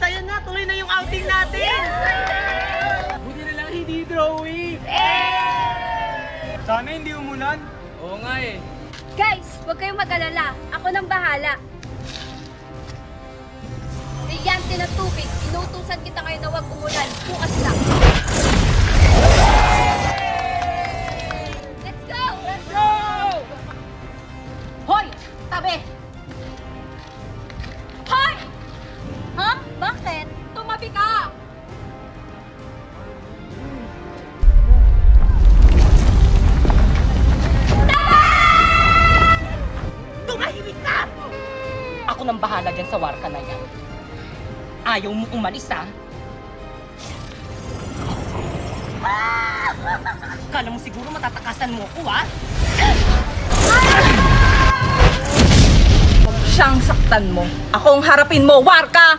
Saya na, tuloy na yung outing natin! Buti na lang hindi drawing! Sana hindi umulan. Oo nga eh. Guys, huwag kayong mag-alala. Ako nang bahala. Brilyante ng tubig. Inutusan kita ngayon na huwag umulan. Bukas lang. Let's go! Let's go! Hoy! Tabi! Hoy! Ha? Bakit? Tumabi ka! Tumahimik ka! Ako nang bahala dyan sa warka na yan. Ayaw mo umalis, ha? Kala mo siguro matatakasan mo ako, ha? Kung siyang saktan mo, akong harapin mo, warka!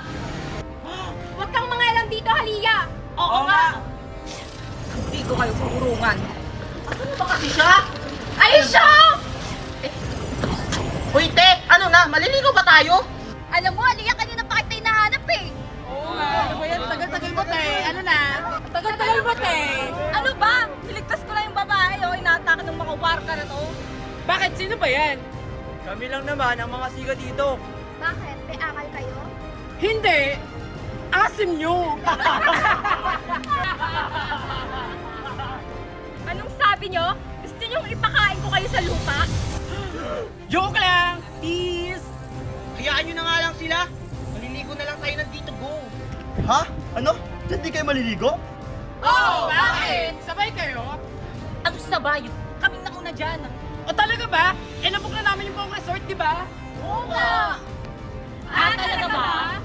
Huwag kang mangalam dito, Halia! Oo nga! Hindi ko kayo pupurungan. Ano ba kasi siya? Aisha! Hoy, te! Ano na? Maliligaw ba tayo? Alam mo, Halia, kanina pa kita hinahanap eh. Oo nga. Ano ba yan? Tagal-tagal mo, te. Ano na? Tagal-tagal ba, te? Ano ba? Niligtas ko lang yung babae, oh. Inaatake ng mga warka na to. Bakit? Sino ba yan? Kami lang naman ang mga siga dito. Bakit? May akal kayo? Hindi! Asim nyo! Anong sabi nyo? Gusto nyong ipakain ko kayo sa lupa? Joke lang! Peace! Hayaan nyo na nga lang sila. Maliligo na lang tayo ng dito, go. Ha? Ano? Diyan di kayo maliligo? Oh, bakit? Sabay kayo? Ano sabay? Kaming nauna dyan. O talaga ba? Eh, nabuk na namin yung buong resort, di ba? Oo nga. Talaga ba?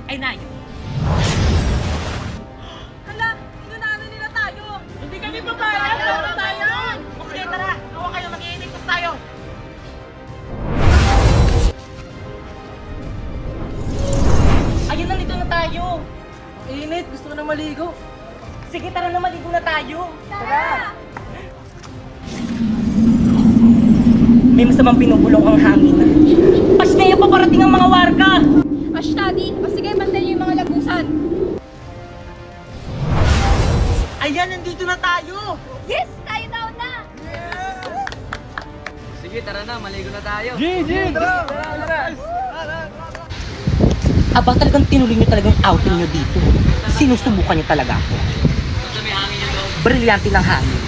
Ay, Nayo. Hala, inunano nila tayo. Hindi kami papayag! Tama tayo! Okay, tara. Tawa kayo, mag-iinigtos tayo. Ayun, nandito na tayo. Init! Gusto ko na maligo. Sige, tara na, maligo na tayo. Tara! May masamang pinubulong ang hangin. Pasneya pa parating ang mga warga. Ashtadi, o sige, bantayan yung mga lagusan. Ayan, nandito na tayo. Yes! Tayo na una! Sige, tara na. Maligo na tayo. G! Tara! Aba, talagang tinuloy nyo talagang outing nyo dito. Sinusubukan nyo talaga ako. Brilyante ng hangin.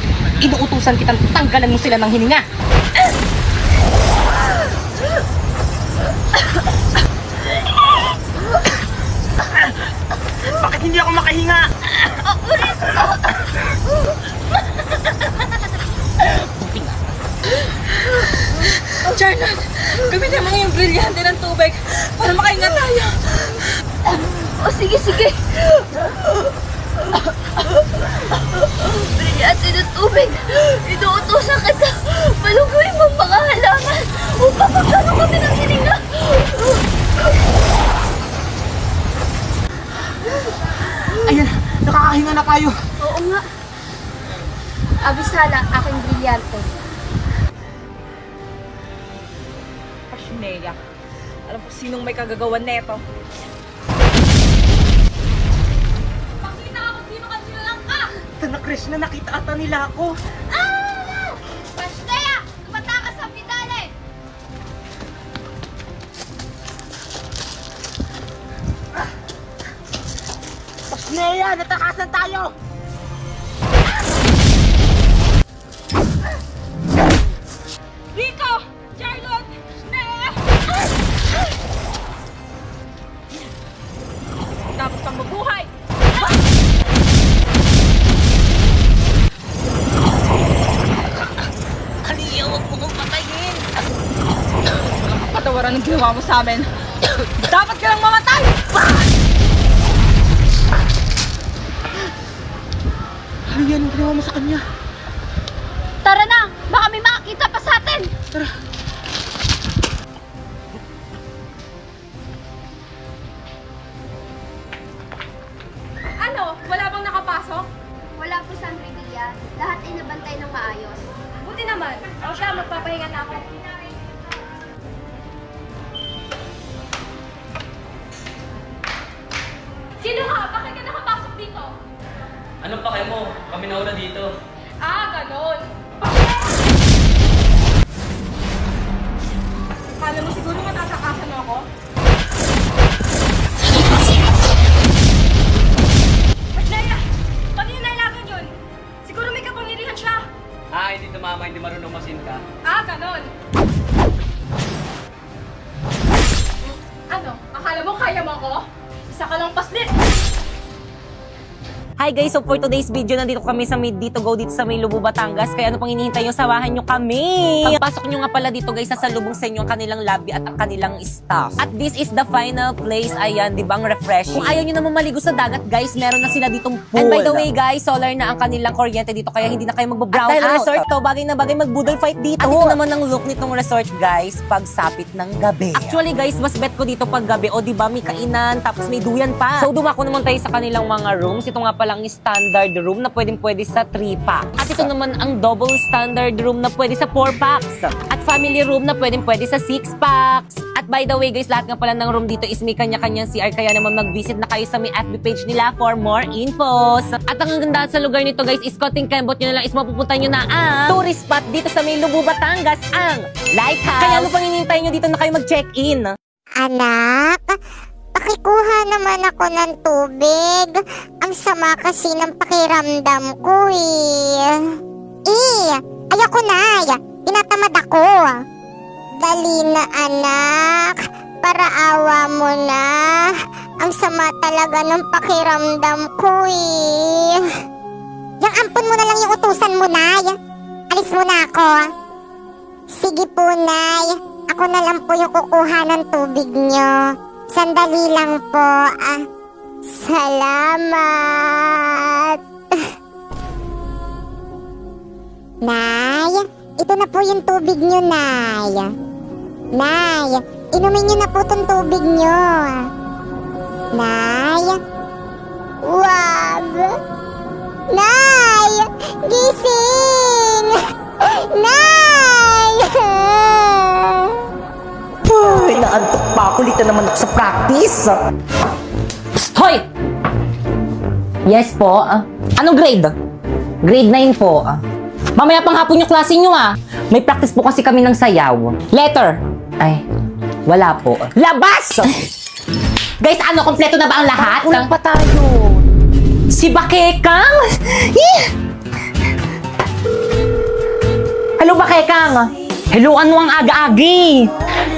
Inuutusan kitang tanggalan mo sila ng hininga. Bakit hindi ako makahinga? Buti nga. Charlotte, gamitin mo yung brilyante ng tubig para makahinga tayo. O sige, sige. Brilyante ng tubig. Inuutosan kita. Maluguin mo ang mga halaman upang magkaroon kami ng hininga. Ayan, nakakahinga na tayo. Oo nga. Abisala, aking brilyante. Pasneya. Alam ko sinong may kagagawan neto. Pakita ako sino ka lang ka! Tana Krishna, nakita ata nila ako. Ah! Pasneya! Tumatakas sa pidale! Pasneya, natakasan tayo! Rico! Charlotte! Snea! Dapat kang mabuhay! Kaliya, huwag mo kong patayin! Patawaran ng ginawa mo sa amin. Dapat ka lang mamatay! Ano yan ang ginawa mo sa kanya? Tara na! Baka may makakita pa sa atin! Tara. Ano? Wala bang nakapasok? Wala po, Sandra Dia. Lahat ay nabantay ng maayos. Buti naman. O siya, magpapahinga na ako. Kami nauna dito. Ganon. Kala mo siguro matatakasan ako? Leia! Paano yung nailagan yun? Siguro may kapangyarihan siya. Hindi tumama, hindi marunong masin ka. Ganon. Ano? Akala mo kaya mo ako? Isa ka lang paslit! Hi guys, so for today's video, nandito kami sa May Dito Go dito sa May Lubo, Batangas. Kaya ano pang hinihintay nyo, samahan nyo kami. Pagpasok nyo nga pala dito guys, sasalubong sa inyo ang kanilang lobby at ang kanilang staff. At this is the final place. Ayan, di ba ang refreshing? Kung ayaw nyo naman maligo sa dagat guys, meron na sila ditong pool. And by the way guys, solar na ang kanilang kuryente dito, kaya hindi na kayo magbo-brown out. At dahil resort to, bagay na bagay mag-boodle fight dito. At ito naman ang look nitong resort guys, pagsapit ng gabi. Actually guys, mas bet ko dito pag gabi. O di ba may kainan, tapos may duyan pa. So dumako naman tayo sa kanilang mga rooms. Ito nga palang standard room na pwede sa 3-pack. At ito naman ang double standard room na pwede sa 4-packs. At family room na pwede sa 6-packs. At by the way guys, lahat nga pala ng room dito is may kanya-kanyang CR, kaya naman mag-visit na kayo sa may FB page nila for more infos. At ang ganda sa lugar nito guys is konting kembot nyo na lang is mapupunta nyo na ang tourist spot dito sa May Lubo, Batangas, ang Lighthouse. Kaya ano pang hinihintay nyo dito na kayo mag-check-in? Anak, pakikuha naman ako ng tubig. Ang sama kasi ng pakiramdam ko ayoko na. Tinatamad ako. Dali na anak, para awa mo na. Ang sama talaga ng pakiramdam ko Yang ampun mo na lang yung utusan mo, Nay. Alis mo na ako. Sige po, Nay. Ako na lang po yung kukuha ng tubig nyo. Sandali lang po. Salamat. Nay, ito na po yung tubig nyo, Nay. Nay, inumin nyo na po itong tubig nyo. Nay, wag. Nay, gising. Nay. Uy, naantok pa ako. Lita naman ako sa practice. Psst, hoy! Yes po. Anong grade? Grade 9 po. Mamaya pang hapon yung klase nyo May practice po kasi kami ng sayaw. Letter? Ay, wala po. Labas! Guys, kompleto na ba ang lahat? Kulang pa tayo. Si Bakekang? Hello, Bakekang. Hello, ano ang aga-agi?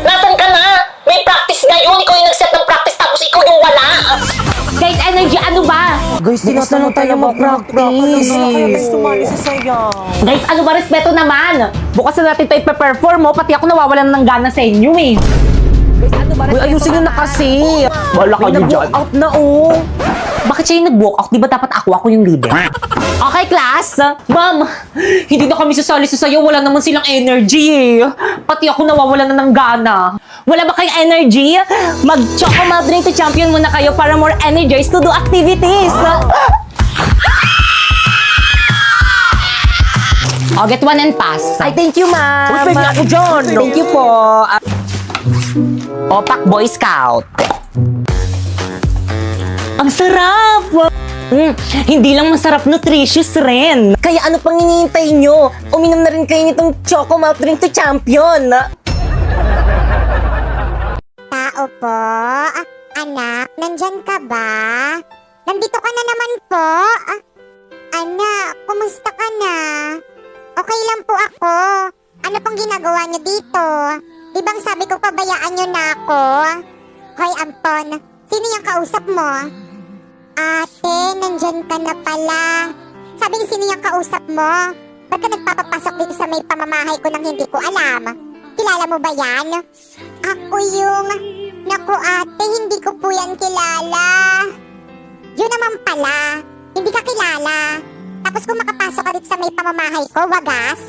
Nasaan ka na? May practice ngayon. Ikaw yung nag-set ng practice tapos ikaw yung wala. Guys, energy, ano ba? Guys, tinatanong tayo mag-practice. Guys, ano ba? Respeto naman. Bukas na natin tayo ipa-perform pati ako nawawalan ng gana sa inyo Guys, ano ba? Respeto ayusin nyo na kasi. Wala kayo dyan. Nag-walk out na Bakit siya yung nag-walk out? Di ba dapat ako yung leader? Okay, class. Ma'am, hindi na kami sasali sa sayo. Wala naman silang energy Pati ako nawawalan na ng gana. Wala ba kayong energy? Mag-chocolate drink to champion muna kayo para more energized to do activities. Get one and pass. Ay, thank you, ma'am. Uy, pwede ako dyan. Thank you po. Opak Boy Scout. Ang sarap! Hindi lang masarap, nutritious rin. Kaya ano pang hinihintay nyo? Uminom na rin kayo nitong Choco Malt Drink to Champion. Tao po. Anak, nandyan ka ba? Nandito ka na naman po. Anak, kumusta ka na? Okay lang po ako. Ano pong ginagawa niyo dito? Di bang sabi ko pabayaan niyo na ako? Hoy, Ampon, sino yung kausap mo? Ate, nandyan ka na pala. Sabi ni sino yung kausap mo? Ba't ka nagpapapasok dito sa may pamamahay ko nang hindi ko alam? Kilala mo ba yan? Ako yung... Naku ate, hindi ko po yan kilala. Yun naman pala, hindi ka kilala. Tapos kung makapasok ka dito sa may pamamahay ko, wagas.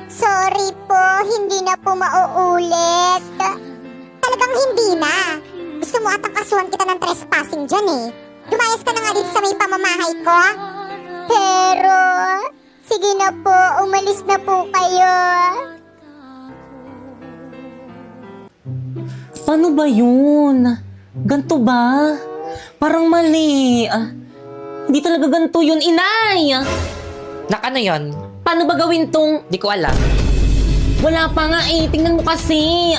Sorry po, hindi na po mauulit. Talagang hindi na. Gusto mo atang kasuhan kita ng trespassing dyan Lumayas ka na nga dito sa may pamamahay ko. Pero, sige na po, umalis na po kayo. Paano ba yun? Ganto ba? Parang mali. Hindi talaga ganto yun, inay. Nak, ano yun? Paano ba gawin tong... Di ko alam. Wala pa nga eh. Tingnan mo kasi.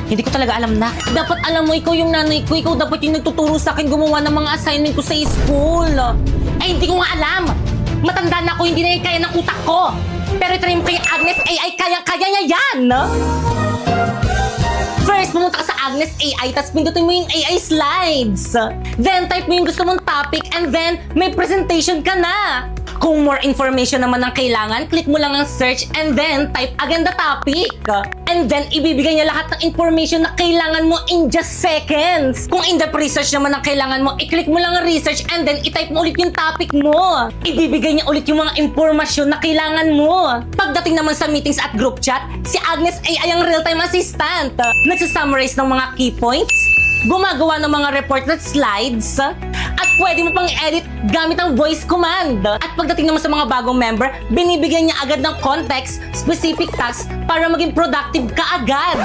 Hindi ko talaga alam na. Dapat alam mo, ikaw yung nanay ko. Ikaw dapat yung nagtuturo sa akin gumawa ng mga assignment ko sa school. Ay, hindi ko nga alam. Matanda na ako, hindi na yung kaya ng utak ko. Pero ito rin kay Agnes AI, kaya niya yan. First, pumunta ka sa Agnes AI, tapos pindutin mo yung AI slides. Then, type mo yung gusto mong topic, and then, may presentation ka na. Kung more information naman ang kailangan, click mo lang ang search and then type again the topic. And then, ibibigay niya lahat ng information na kailangan mo in just seconds. Kung in-depth research naman ang kailangan mo, i-click mo lang ang research and then i-type mo ulit yung topic mo. Ibibigay niya ulit yung mga impormasyon na kailangan mo. Pagdating naman sa meetings at group chat, si Agnes AI ang real-time assistant. Nagsasummarize ng mga key points, gumagawa ng mga report at slides, at pwede mo pang edit gamit ang voice command. At pagdating naman sa mga bagong member, binibigyan niya agad ng context, specific tasks para maging productive ka agad.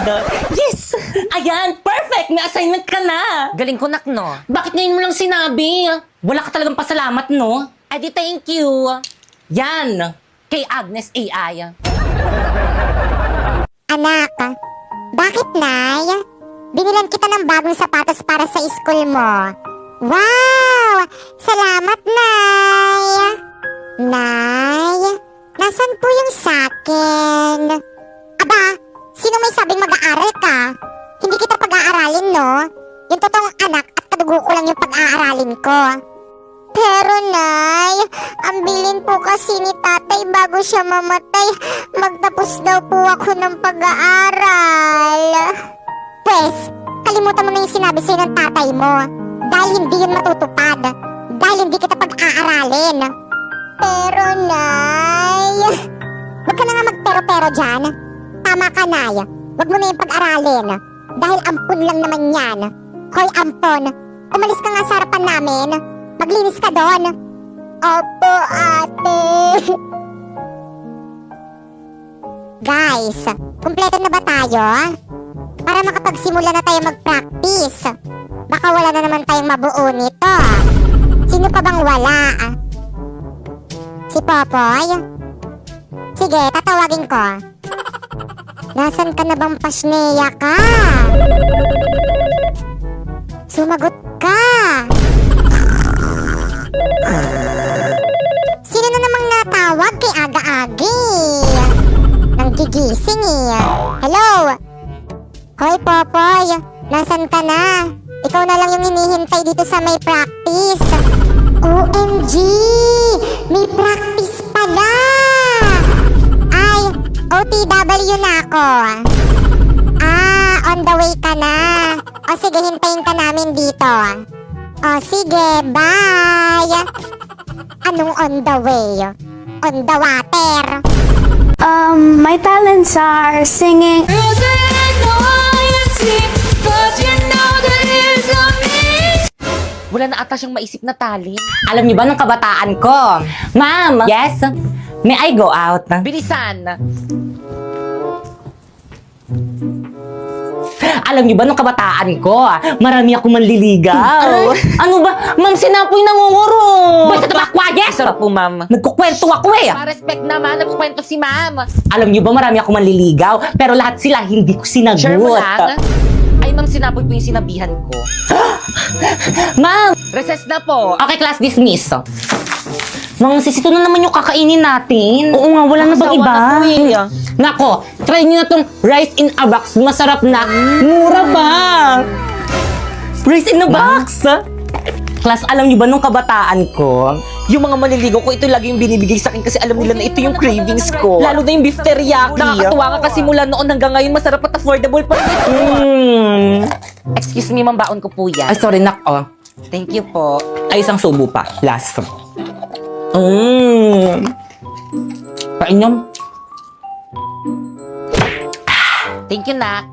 Yes! Ayan, perfect! May assignment ka na! Galing ko, Nak, no? Bakit ngayon mo lang sinabi? Wala ka talagang pasalamat, no? Edi, thank you! Yan! Kay Agnes AI. Anak, bakit, Nay? Binilan kita ng bagong sapatos para sa school mo. Wow! Salamat, Nay! Nay, nasan po yung sakin? Aba, sino may sabing mag-aaral ka? Hindi kita pag-aaralin, no? Yung totoong anak at kadugo ko lang yung pag-aaralin ko. Pero, Nay, ang bilin po kasi ni tatay bago siya mamatay, magtapos daw po ako ng pag-aaral. Pwes, kalimutan mo na yung sinabi sa'yo ng tatay mo. Dahil hindi yun matutupad. Dahil hindi kita pag-aaralin. Pero, Nay... Huwag ka na nga magpero-pero dyan. Tama ka, Nay. Huwag mo na yung pag-aralin. Dahil ampun lang naman yan. Hoy, ampon. Umalis ka nga sa harapan namin. Maglinis ka doon. Opo, ate. Guys, kumpleto na ba tayo? Para makapagsimula na tayo mag-practice. Baka wala na naman tayong mabuo nito. Sino pa bang wala? Si Popoy? Sige, tatawagin ko. Nasaan ka na bang pasneya ka? Sumagot ka! Sino na namang natawag kay aga-agi? Nanggigising eh. Hello? Hoy, Popoy, nasan ka na? Ikaw na lang yung hinihintay dito sa may practice. OMG! May practice pala! Ay, OTW na ako. On the way ka na. O sige, hintayin ka namin dito. O sige, bye! Anong on the way? On the water? My talents are singing. Wala na ata siyang maisip na talent. Alam niyo ba nung kabataan ko? Ma'am! Yes? May I go out? Bilisan! Alam niyo ba nung kabataan ko, marami ako manliligaw. Ano ba? Ma'am, sinapoy nangunguro. Basta ba, quiet! Sarap po, ma'am. Nagkukwento ako eh. Pa-respect naman, nagkukwento si ma'am. Alam niyo ba, marami ako manliligaw, pero lahat sila hindi ko sinagot. Sure mo lang? Ay, ma'am, sinapoy po yung sinabihan ko. Ma'am! Recess na po. Okay, class dismiss. Mga sis, ito na naman yung kakainin natin. Oo nga, wala na bang iba? Nako, try nyo na tong rice in a box. Masarap na. Mura ba? Rice in a box? Class, alam nyo ba nung kabataan ko, yung mga maliligaw ko, ito lagi yung binibigay sa akin kasi alam nila na ito yung cravings ko. Lalo na yung beef teriyaki. Nakakatuwa nga kasi mula noon hanggang ngayon, masarap at affordable pa rin. Excuse me, mambaon ko po yan. Ay, sorry, nak. Oh. Thank you po. Ay, isang subo pa. Last. Painom. Thank you, nak.